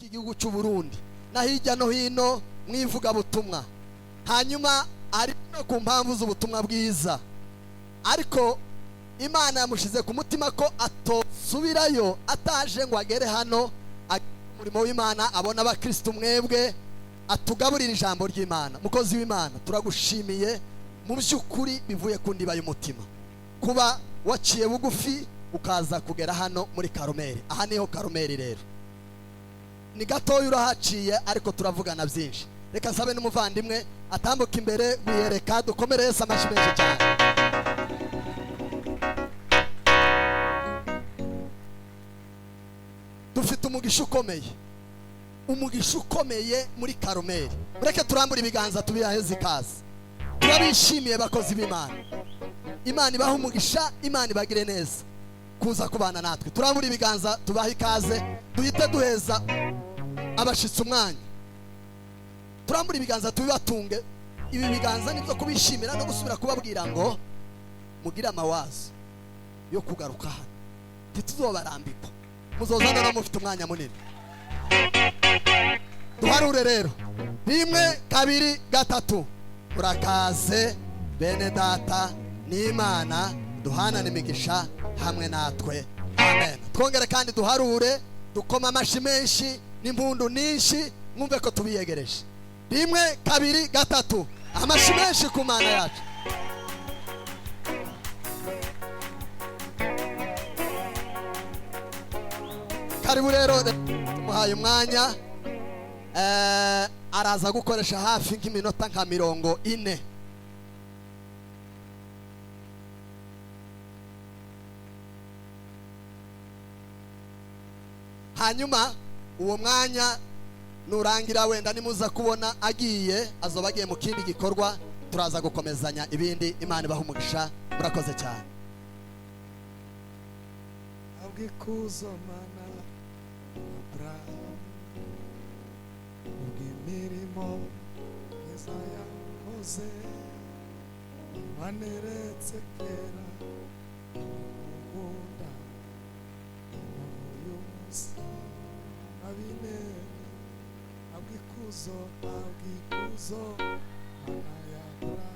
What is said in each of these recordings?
igihugu cy'u Burundi na hirya no hino mwivuga butumwa, hanyuma ari no ku mpamvu z'ubutumwa bwiza, ariko Imana yamushize ku mutima ko atosubirayo ataje ngo agere hano umurimo w'Imana, abona abakristo mwebwe atugaburira ijambo ry'Imana. Mukozi w'Imana, turagushimiye mu by'ukuri bivuye ku ndiba y'umutima kuba waciye bugufi ukaza kugera hano muri Karumeli. Aha niho Karumeli rero, ni gatoya urahaciye ariko turavugana byinshi. Reka nsabe n'umuvandimwe atambuka imbere wiyereka, dukomere Yesu amashyi menshi cyane. Dufite umugisha ukomeye muri Karumeli. Mureke turambure ibiganza tubiheze ikaze. Turabishimiye bakozi b'Imana. Imana ibaha umugisha, Imana ibagire neza kuza kubana natwe. Turambure ibiganza tubaha ikaze, duhite duheza abashitsi umwanya. Turambure ibiganza tubibatunge. Ibi biganza nibyo kubishimira no gusubira kubabwira ngo mugira amawazo yo kugaruka hano, ntituzobarambikwa, muzozana no mufite umwanya munini. Duharure rero, 1 2 3. Urakaze bene data n'Imana, duhana n'imigisha hamwe natwe, amen. Twongere kandi duharure, dukoma amashi menshi n'impundu nyinshi, mwumve ko tubiyegereje. 1 2 3, amashi menshi ku Mana yacu. Karibu rero, tumuhaye umwanya, araza gukoresha hafi nk'iminota nka 40. Hanyuma uwo mwanya nurangira, wenda nimuza kubona agiye, azoba agiye mu kindi gikorwa, turaza gukomezanya ibindi. Imana ibaha umugisha, murakoze cyane. Abwikuzo Mana ubw'imirimo myiza yakoze, waneretse kera ukunda uyu munsi abinene. Abwikuzo Mana yakora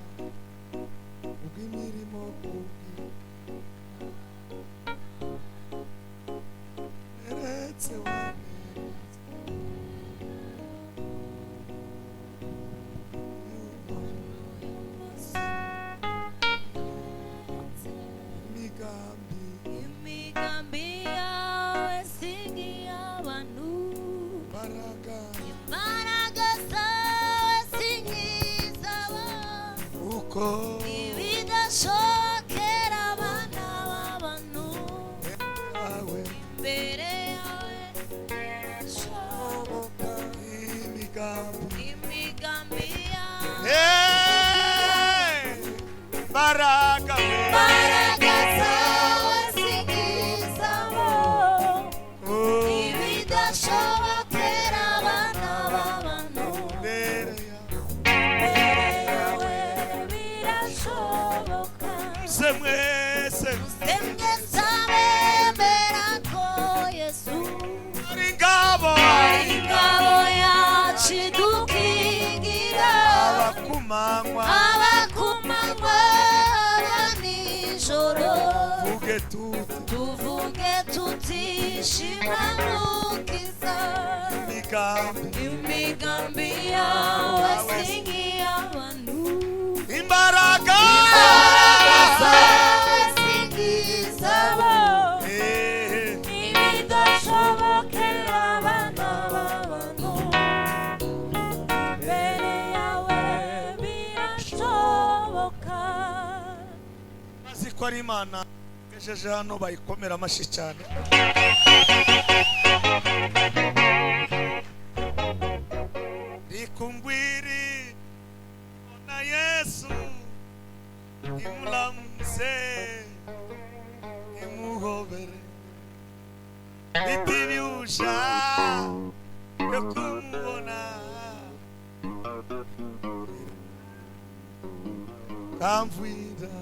ubw'imirimo neretse imigambi yawe singiye abantu, imbaraga zawe singizabo, uko ibidashokera abana b'abantu, imbere yawe birashoboka. Imigambi yawe, imbaraga zawe singizabo, ibidashobokera abana b'abantu, imbere yawe birashoboka. mwese abemera ko Yesu ari ingabo yacu idukingira, abakumanywa nijoro, tuvuge tuti shimwa Mukiza. Imigambi yawe singiye abantu, imbaraga zawe singizabo, ibidashobokera abana b'abantu, imbere yawe birashoboka. Mazi ko ari Imana ngejeje hano, bayikomera amashyi cyane. Rikumbwiri ona Yesu imulamse imuhobere, bitibyusha yo kumubona, kamvwira.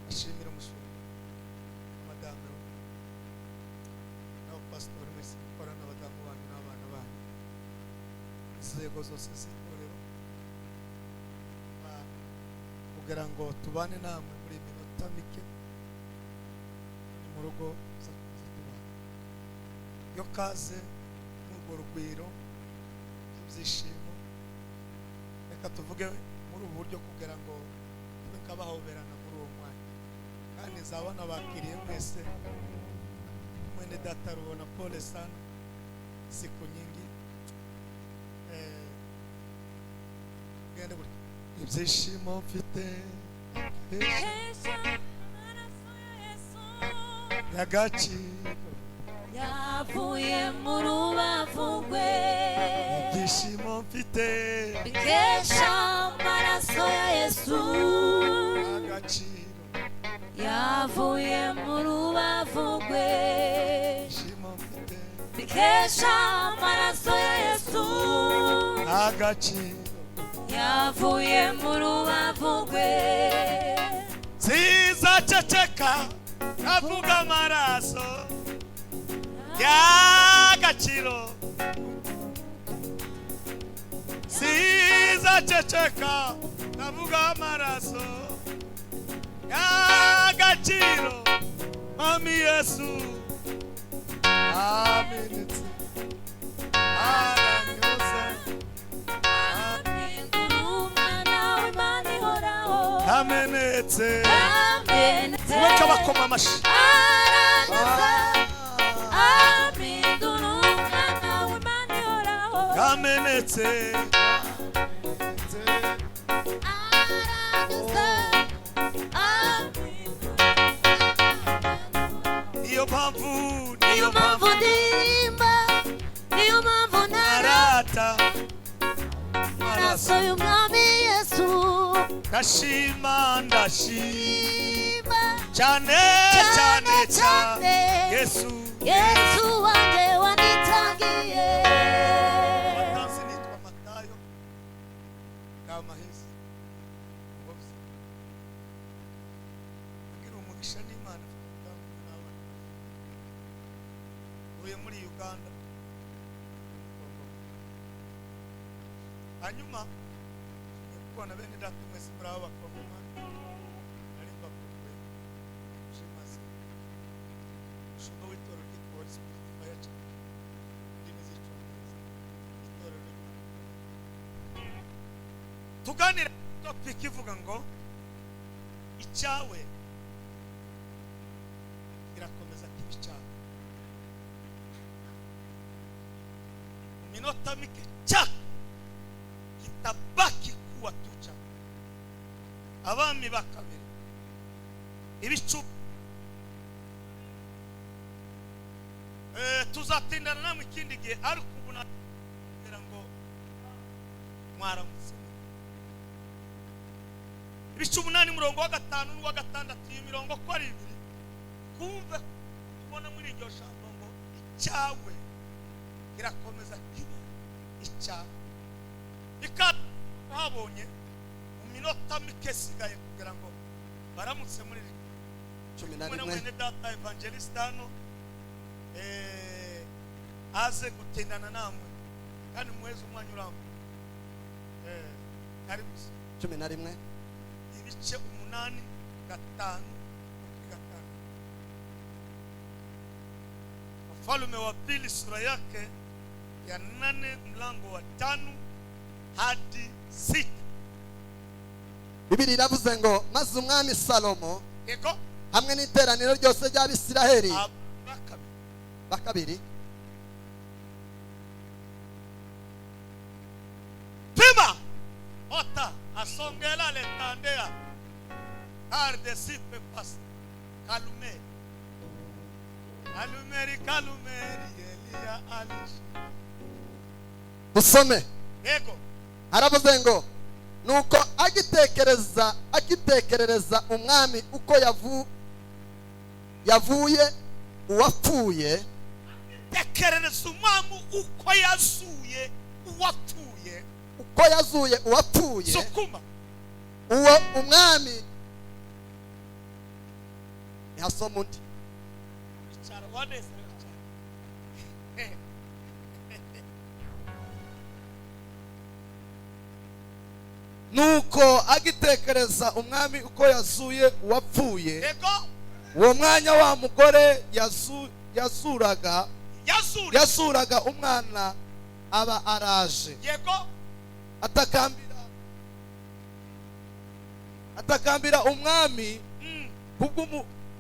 Ashimira umushumba, madame n'abapasitori mwese mukorana n'abadamu inzego zose z'itorero kugira ngo tubane namwe muri minota mike mu rugo tubana yo kaze n'urwo rugwiro ibyishimo. Reka tuvuge muri ubu buryo kugira ngo tube kabahoberana muri uwo mwanya, kandi nzabona bakiriye mwese. Mwene data rubona pole sana, siku nyingi gende buryo ibyishimo mfite y'agaciro yavuye mu rubavu rwe, ibyishimo mfite bikesha amaraso ya Yesu. agaciro Yavuye mu rubavu rwe, ibyishimo mfite bikesha amaraso ya Yesu. agaciro Yavuye mu rubavu rwe, zizaceceka avuga amaraso y'agaciro, zizaceceka avuga amaraso y'agaciro. Mami Yesu amenetse aranyuze, ahindura umwana w'Imana ihoraho. amenetse Amenetse, ureka bakoma amashyi. aranyuze, ahindura umwana w'Imana ihoraho. Amenetse Aranyuze, ahindura. niyo mpamvu Niyo mpamvu ndirimba, niyo mpamvu narata amaraso y'umwami Yesu. ndashima ndashima cyane Cyane, cyane cyane cyane. Yesu. Yesu wanjye wanitangiye. Matanzi nitwa Matayo Kamahezi Ngozi. Ngira umugisha n'Imana n'abana. Uye muri Uganda. Hanyuma kubona bene data mwese muri abo bakoma ari bakumwe shimaze shuba witoro ry'Polisi fire cyane ndimi z'icyongereza itorero tuganira topic ivuga ngo icyawe irakomeza kibi cyane. Mu minota mike cyane kitabaki kuwa tucha abami bakabiri ibicu tuzatindana namwe ikindi gihe, ariko ubu nagira ngo mwaramutse. Ibicu 8 umurongo wa 5 n'uwa 6 iyi mirongo ko ari ibiri kumve kubona muri iryo jambo ngo icyawe kirakomeza kibe icyawe. Habonye mu minota mike sigaye kugira ngo baramutse muri 11 mwene data evangelist hano aze gutindana namwe kandi muweze umwanya urambuye. Ari 11 ibice 8 5 Wafalme wa pili sura yake ya 8 mlango wa 5 hadi 6. Bibiri iravuze ngo maze umwami Salomo Ego hamwe n'iteraniro ryose ry'Abisiraheli bakabiri bakabiri pima ota asongela letandea arde sipe pas kalumeri Elia alish. dusome. Ego Haravuze ngo nuko agitekerereza umwami uko yavuye uwapfuye, tekerereza umwami uko yazuye uwapfuye, uko yazuye uwapfuye, sukuma uwo umwami ntihasoma undi. icara wanezerewe cyane. nuko agitekereza umwami uko yazuye uwapfuye, yego uwo mwanya wa mugore yasuraga umwana aba araje, yego atakambira umwami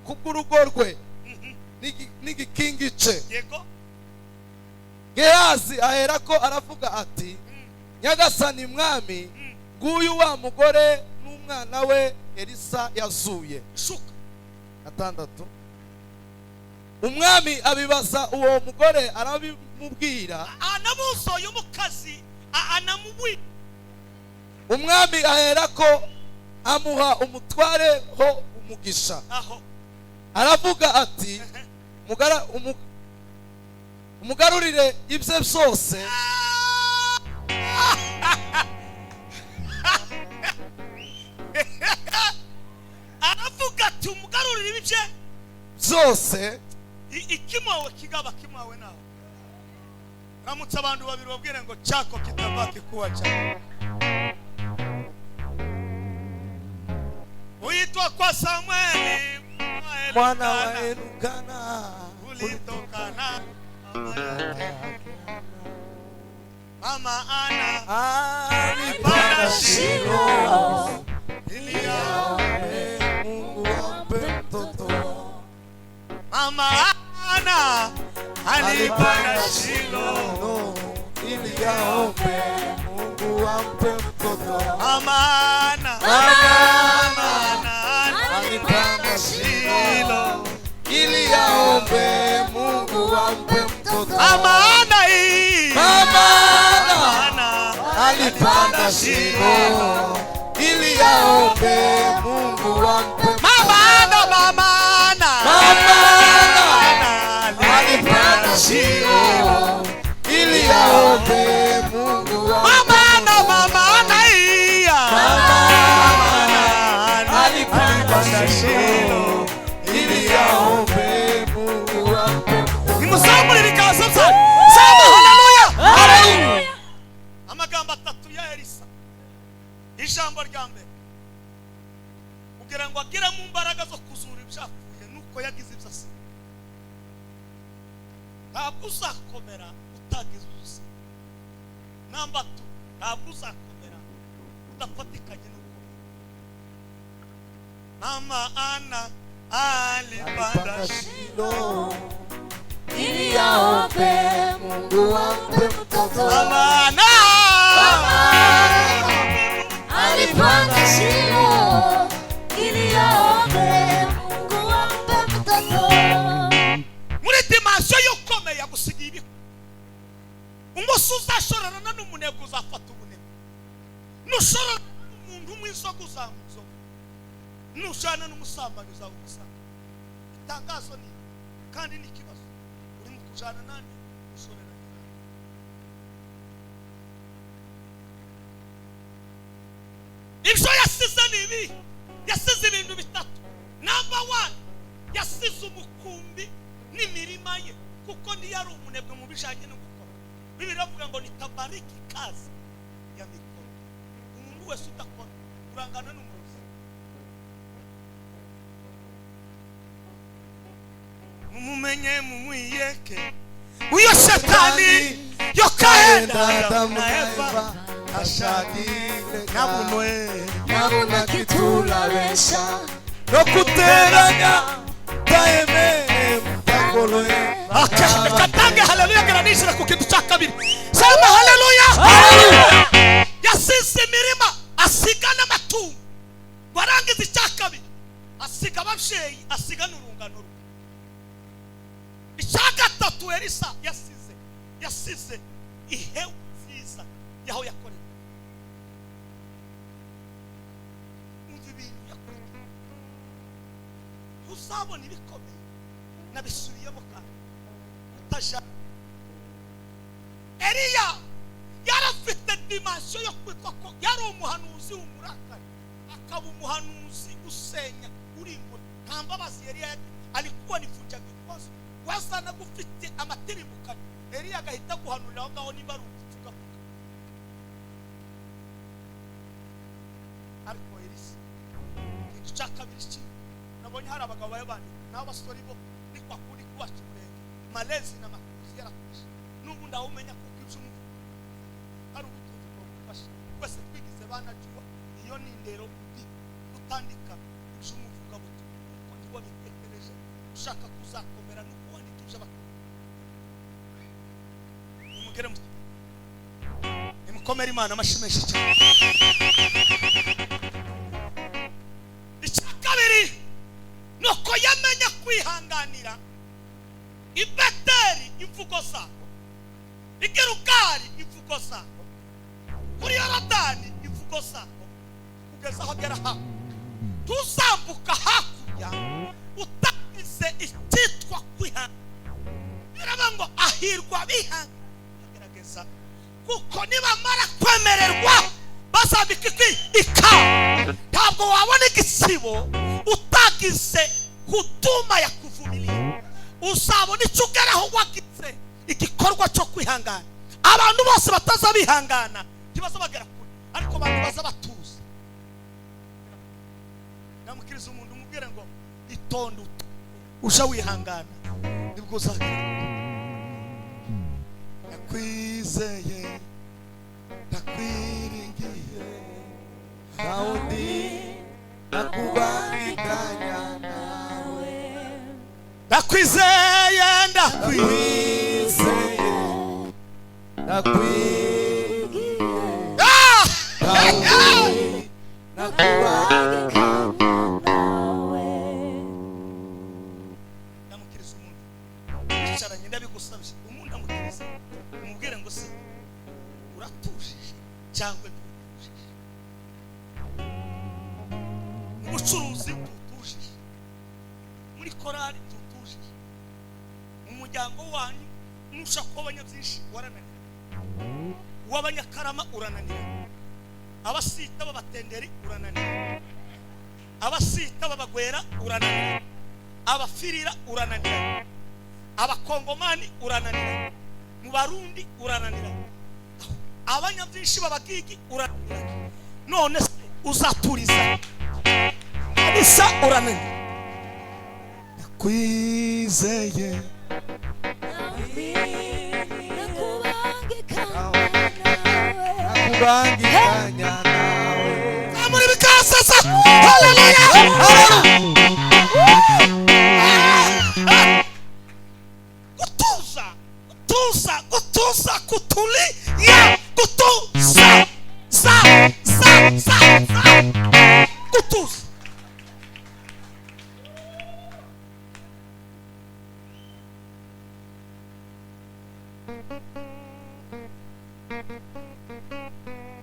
kubw'urugo rwe n'igikingi cye. yego Gehazi aherako aravuga ati, nyagasani mwami, nguyu wa mugore n'umwana we Elisa yazuye. shuka 6. Umwami abibaza uwo mugore, arabimubwira, anamusoye umukazi anamubwira. umwami aherako amuha umutware ho umugisha, aho aravuga ati, umugarurire ibye byose, aravuga ati umugarurire ibye byose. ikimwawe kigaba kimwawe nawe. Ramutse abantu babiri babwire ngo chako kitabaki kuwa chako. Uitwa kwa Samueli mwana wa Elukana, ulitokana mama Ana alipanda Shilo ili aombe Mungu ampe mtoto. mama Ana alipanda Shilo ili aombe Mungu ampe mtoto. mama Ana alipanda Shilo ili aombe Mungu ampe mtoto. mama Ana alipanda Shilo ili aombe Mungu ampe mtoto. mama Ana alipanda Shilo ili aombe Mungu ampe alipanda Shilo ili aombe Mungu ampe mtoto. Nimusamure bikaza bya. Sema haleluya. Haleluya. Amagambo atatu ya Elisa. Ijambo rya mbere. Kugira ngo agire mu mbaraga zo kuzura ibyafuye nuko yagize ibyasi. Ntabwo uzakomera utagize ubusa. Namba 2. Ntabwo uzakomera udafatikanye n'uko. Mama Ana alipanda Shilo ili aombe Mungu ampe mtoto. Mama Ana alipanda Shilo ili aombe Mungu ampe mtoto. muri dimansiyo y'ukomeye gusiga ibiho. Umunsi uzashorana n'umunebwe uzafata ubunebwe. Nushorana n'umuntu mw'isoko uzamuzo. Nushana n'umusambanyi uzaba umusambanyi. Itangazo ni kandi ni kibazo. Uri mu kujana nani ushorera nani. Ibyo yasize ni ibi. Yasize ibintu bitatu. Number 1, yasize umukumbi n'imirima ye kuko ndi yari umunebwe mu bijanye no gukora. Bibiri bavuga ngo nitabariki kazi ya mikoro. Umuntu wese udakora urangana n'umurozi. Mumumenye mumwiyeke uyo shetani yo kaenda na Eva ashadile Nyabuna kitulabesha no kuteranya taemeye mutagoloye. Katange haleluya garanishira ku kintu cya kabiri. Sema haleluya. Yasize imirima asiga n'amatungo. Warangiza icya kabiri asiga ababyeyi asiga n'urungano rwe. Icya gatatu Elisa yasize ihewu nziza yaho yakoreye. Umva ibintu yakoreye. Uzabona ibikomeye nabisubiyemo kandi utasha. Eliya yarafite dimansiyo yo kwitwa ko yari umuhanuzi w'umurakari akaba umuhanuzi usenya urimbura. Nta mbabazi Eliya alikuwa nifunja vikosi wazana gufite amatirimukanye. Eliya agahita guhanurira aho ngaho nimba ari ugutuka. nabonye hari abagabo bayabandi n'abasore bo ni kwa kuri kubaca umurenge malezi na makuzi yarakusha n'ubu ndawumenya kuko ibyo hari ubutunzi bwo gufasha twese twigize banajuba iyo ni indero utandika ibyo umuvuga buti uko niwo bitekereje ushaka kuzakomera no kwandika ibyo bakora nimugere mu nimukomere Imana amashimeshi cyane. Icyakabiri nuko yamenya kwihanganira i Beteli imvugo zabo, i Gilugari imvugo zabo, kuri Yorodani imvugo zabo, kugeza aho agera hafi. Tuzambuka hakurya utagize icyitwa kwihangana. Biraba ngo ahirwa bihanganira kuko nibamara kwemererwa bazambika ikawa. Ntabwo wabona igisibo utagize huduma ya kuvumilia. Uzabona icyo ugeraho wagize igikorwa cyo kwihangana. Abantu bose bataza bihangana ntibaza bagera kure, ariko abantu baza batuza. Namukiriza umuntu umubwire ngo itonde usha wihangana nibwo uzagera. Nakwizeye nakwiringiye naundi nakubangikanya nawe. Nakwizeye ndakwizeye nakwiringiye naundi nakubangikanya nawe. Namukiriza umuntu bicaranye ndabigusabye umuntu amukiriza umubwire ngo se uratujije cyangwa ntutujije. Umucuruzi tutujije, muri korali tutujije, mu muryango wanyu nushaka kubanya byinshi warananira, uwabanyakarama urananira, abasita b'abatenderi urananira, abasita b'abagwera urananira, abafirira urananira, abakongomani urananira, mu Barundi urananira, abanyabyinshi babagigi urananira. None se uzaturiza isa urananira. Nakwizeye nakubangikanya nawe. Muri bikasasa. Haleluya. Kutuza kutulia kutuza za kutuza.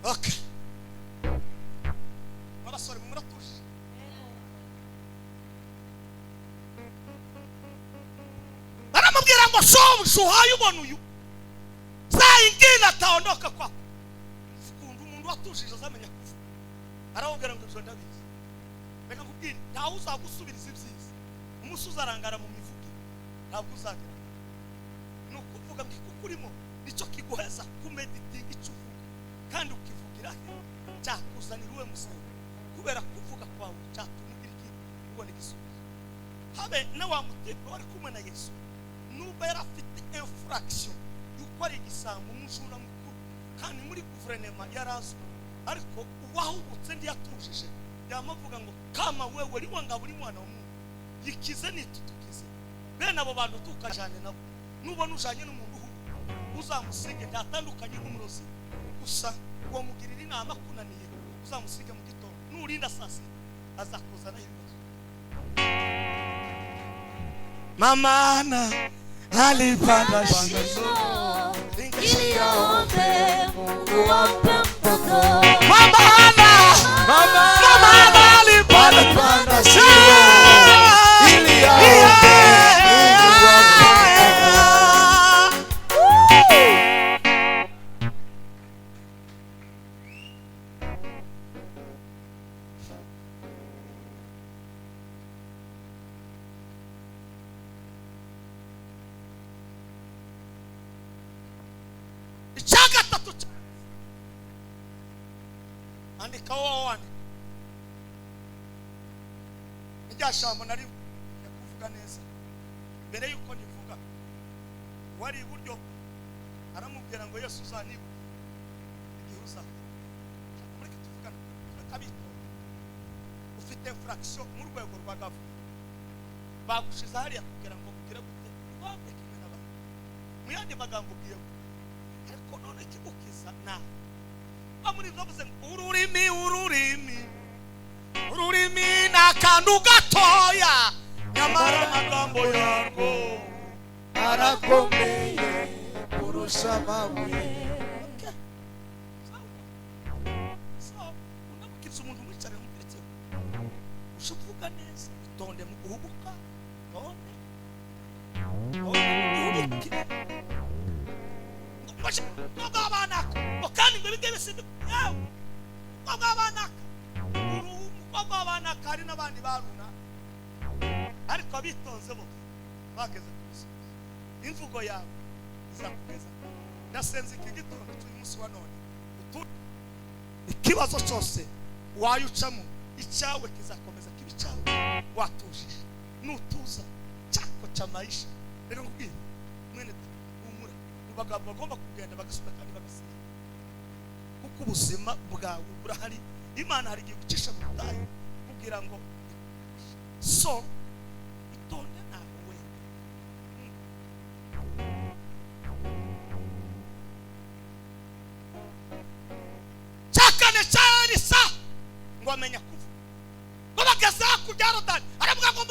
Okay. Abasore muratuje. Baramubwira ngo shobuhaye ubona uyu ingine ataondoka kwa kundu umuntu watujije azamenya kuvuga. Arawubwira ngo ibyo ndabizi. Reka kubwira ntawe uzagusubiriza ibyiza. Umusuza arangara mu mivugire ntabwo uzagera. Nuko uvuga ngo kukurimo nicyo kiguheza kumeditinga icyo uvuga kandi ukivugira cyakuzanira uwe musoro kubera kuvuga kwawe cyatuma ugira ikintu ubona igisubizo. Habe na wa mutipe wari kumwe na Yesu nubwo yari afite infraction ari igisambu umujura mukuru kandi muri guverinoma yarazwe, ariko uwahubutse ndi yatujije yamavuga ngo kama wewe uri wanga buri mwana w'umuntu yikize nitutukize. Bene abo bantu tukajane nabo nubona ujanye n'umuntu uzamusige ntatandukanye n'umurozi gusa uwo mugirira inama kunaniye uzamusige mu gitondo nurinda sasi azakuzana ibibazo. Mamana alipanda shimo ili aombe Mungu ampe mtoto. Mama alipanda shimo ili aombe Mungu ampe andika wao rya jambo nari kuvuga neza mbere yuko nivuga wari iburyo aramubwira ngo Yesu uzanibuka igihe uzapfa muri kituvugana bakabito ufite fraction mu rwego rwa gavu bagushize hariya kugira ngo ugire gute wabwe kimwe n'abandi mu yandi magambo ugiye ariko none kigukiza na amuri bavuze ururimi nakantu gatoya nyamara amagambo yarwo arakomeye kurusha amabuye. Unamukiza umuntu mwicara mubiretse ushavuga neza itonde mu guhubuka tonde uhubuke ngoga abanaka okandi ngo bigebe sindi yawe ngoga abanaka ngoga abanaka hari n'abandi baruna ariko abitonze bo bageze kuza imvugo yawe izakugeza nasenze iki gitondo cy'umunsi wa none ikibazo cyose wayucamo icyawe kizakomeza kibi cyawe watujije nutuza cyako cyamaisha rero ngubwire mwene umura ubagabo bagomba kugenda bagasubira kandi bagasiga kuko ubuzima bwawe burahari Imana hari igihe gucisha mu butayu kugira ngo so itonde nawe cyakane cyarisa ngo amenya kuvuga ngo bageze hakurya ya Yorodani aravuga ngo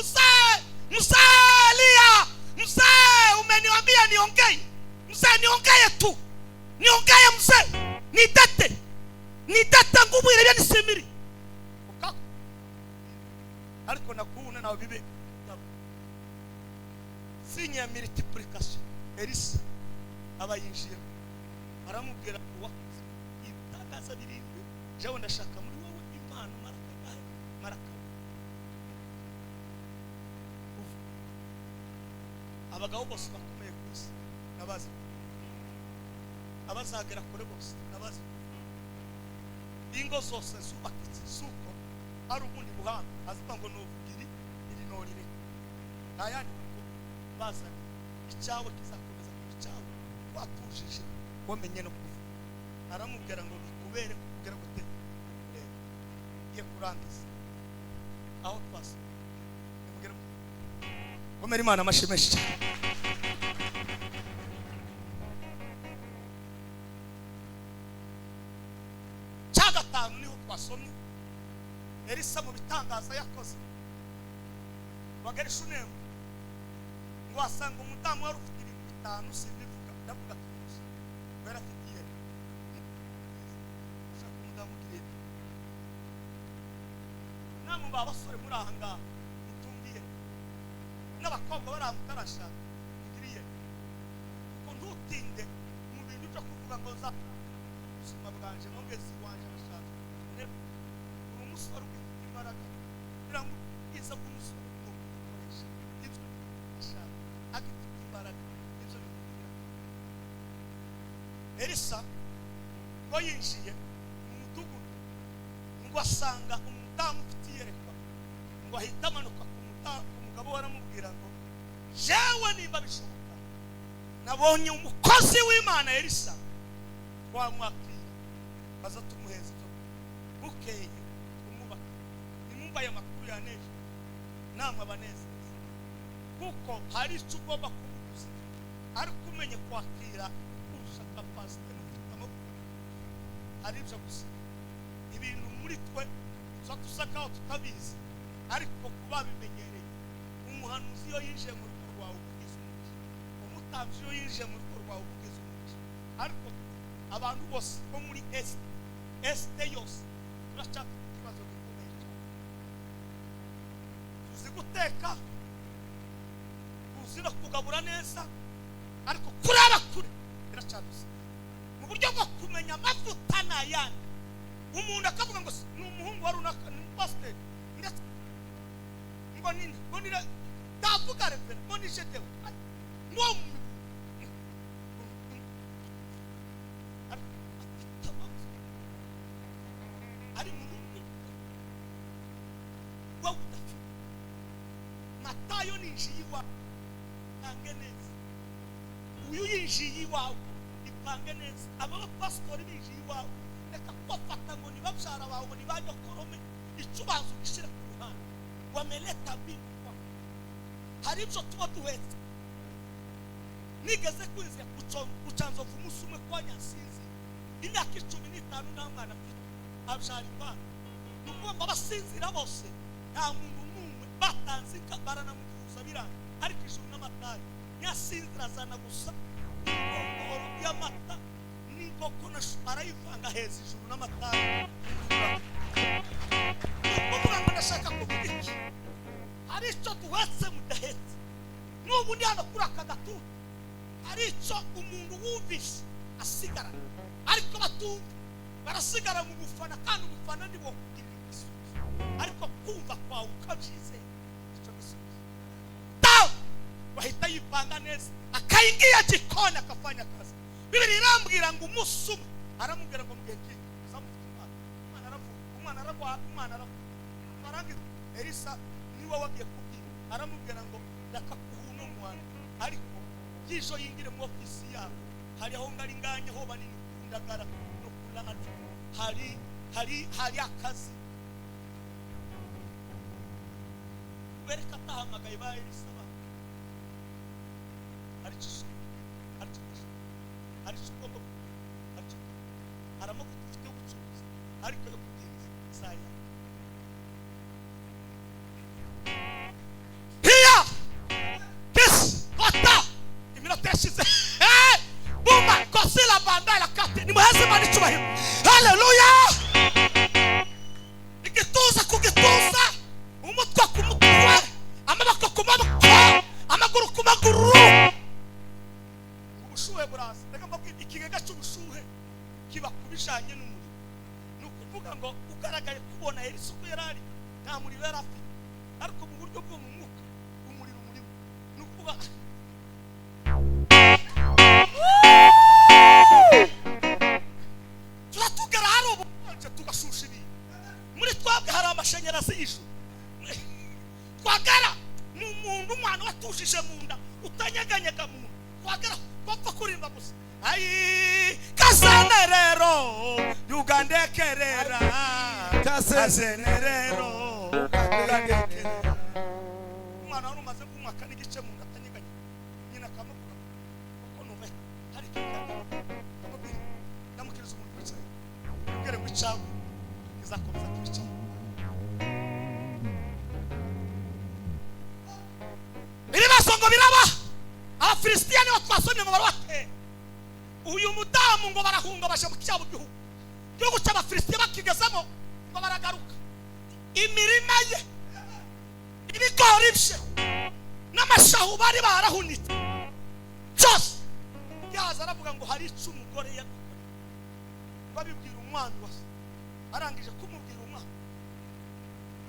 Musalia umeniambia niongeye tu niongeye mzee nitete ngubu ile ni simiri ariko nakuuna nawe bibe sinya multiplication Elisa abayinjiye aramubwira wakoze ibitagaza birindwi jewe ndashaka muri wowe impano maraka abagabo bose bakomeye kwisi nabazi abazagera kure bose nabazi ingo zose zubakitse suko ari ubundi buhanga azivuga ngo nuvugiri iri norire nayandi ngo bazanye icyawe kizakomeza ku cyawe watujije wamenye no kuvuga aramubwira ngo bikubere kugera gute ye kurangiza aho twase mubwira komera Imana amashimeshi cyagatanu niho twasomye Elisa mu bitangaza yakoze bagari shunemu ngo asanga umudamu wari ufite ibintu bitanu simbivuga ndavuga tuzi bara fitiye shaka umudamu kire namu babasore muri ahanga mutumbiye n'abakobwa baramutarasha kiriye ko ntutinde mu bintu byo kuvuga ngo za ubuzima bwanje mugezi wanje bashaka umusore ufite imbaraga kugira ngo iza kumusore umukoresha ibyo ashaka agifite imbaraga ibyo bikubwira Elisa ngo yinjiye mu mudugudu ngo asanga umudamu ufite iyerekwa ngo ahita amanuka ku umugabo waramubwira ngo jewe nimba bishoboka nabonye umukozi w'Imana Elisa wamwakira baza tumuheza ibyo bukeye umubaka nimumva aya makuru yaneje namwe abanezeza kuko hari icyo ugomba kubuza ariko umenye kwakira kurusha kapasite n'ufite amaboko hari ibyo gusa ibintu muri twe tusakaho tutabizi ariko kuba bimenyereye umuhanuzi iyo yinjiye mu rugo rwawe ubugize umugisha umutambyi iyo yinjiye mu rugo rwawe ubugize umugisha ariko abantu bose bo muri este yose turacafite ikibazo gikomeye cyane tuzi guteka tuzi no kugabura neza ariko kuraba kure biracadusa mu buryo bwo kumenya amavuta n'ayandi umuntu akavuga ngo ni umuhungu wa runaka ni pastor ndetse ngo ni ndavuga revera ngo ni jedewe ngo ari mu matayo ninjiye iwawe ipange neza, uyu yinjiye iwawe ipange neza, aba bapasitori binjiye iwawe reka kubafata ngo ni babyara bawe ngo ni ba nyokorome, icyo ubanza ugishyire ku ruhande wameleta bingwa. Hari ibyo tuba duhetse. Nigeze kwinzira gucanzovu umunsi umwe kwa Nyansizi, imyaka 15 nta mwana afite, abyara imana. Nuko abasinzira bose nta muntu n'umwe batanze baranamuvuza biranga, ariko ijuru n'amatari Nyasinzira azana gusa ingongoro y'amata n'inkoko arayivanga heza ijuru n'amatari. Nuko ngo ndashaka kuvuga iki, hari icyo duhetse mudahetse. N'ubu ndi hano kuri aka gatutu, hari icyo umuntu wumvise asigara, ariko batumva barasigara mu bufana, kandi ubufana ni bo kugira igisubizo, ariko kumva kwawe ukabyizera icyo gisubizo tawe wahita yipanga neza, akayingiya gikoni akafanya akazi. Bibiri irambwira ngo umunsi umwe aramubwira ngo mugenge zamufite umwana aravuga, umwana aravuga marangira Elisa niwe wagiye kubwira, aramubwira ngo ndakakuhuna umwana, ariko yijo yingire mu ofisi yabo hari aho ngari nganye ho banini kundagara no kulana, hari akazi bereka tahamagaye ba Elisa ba ari cyo aramuka ufite ubucuruzi, ariko yo kugiriza saya hiya kesi kota iminota yashize bumba kosila banda la kate ni muheze mani cyubahiro. Haleluya! Igituza kugituza, umutwe ku mutwe, amaboko ku maboko, amaguru ku maguru. Ubushuhe buraza, reka mbabwire ikigega cy'ubushuhe kiba kubijanye n'umuriro. Nukuvuga ngo ugaragaye kubona Elisa uko yarari nta muriro yari afite, ariko mu buryo bwo mu mwuka umuriro murimo. Nukuvuga turatugara hari ubukonje tugashusha ibintu. Muri twabwe hari amashanyarazi y'ijuru. Twagara mu muntu umwana watujije mu nda utanyeganyega mu nda, twagara bapfa kurimba gusa. Ayi kasenerero yugandekerera, kasenerero yugandekerera. Umwana wari umaze kumwaka n'igice mu nda atanyeganyega, nyina akamubwira kuko numva hari ikintu ndamukiriza umuntu wicaye ubwire ngo icawe izakomeza kwicara. Ibibazo ngo biraba, Abafilisitiya nibo twasomye ngo barabate. Uyu mudamu ngo barahunga baje mu cyabo gihugu cy'Abafilisitiya, bakigezamo ngo baragaruka. Imirima ye, ibigori bye n'amashahu bari barahunitse cyose, yaza aravuga ngo hari icyo umugore yagukoreye. Babibwira umwana wose, arangije kumubwira umwana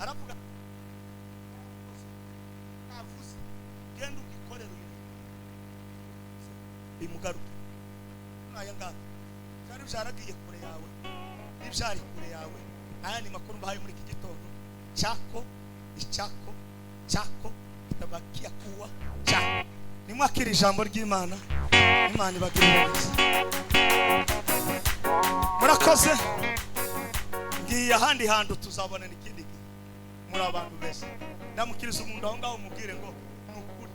aravuga avuze genda ugikorera uyu bimugaruka aya ngaka cyari byaragiye kure yawe n'ibyari kure yawe. Aya ni makuru mbahaye muri iki gitondo, cyako tabakia kuwa cyako. Nimwakira ijambo ry'Imana, Imana ibagirire neza. Murakoze, ngiye ahandi hantu tuzabona n'ikindi gihe muri abantu bese. Ndamukiriza umuntu aho ngaho umubwire ngo nukuri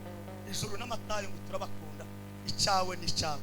ijuru n'amatayo ngo turabakunda, icyawe n'icyawe.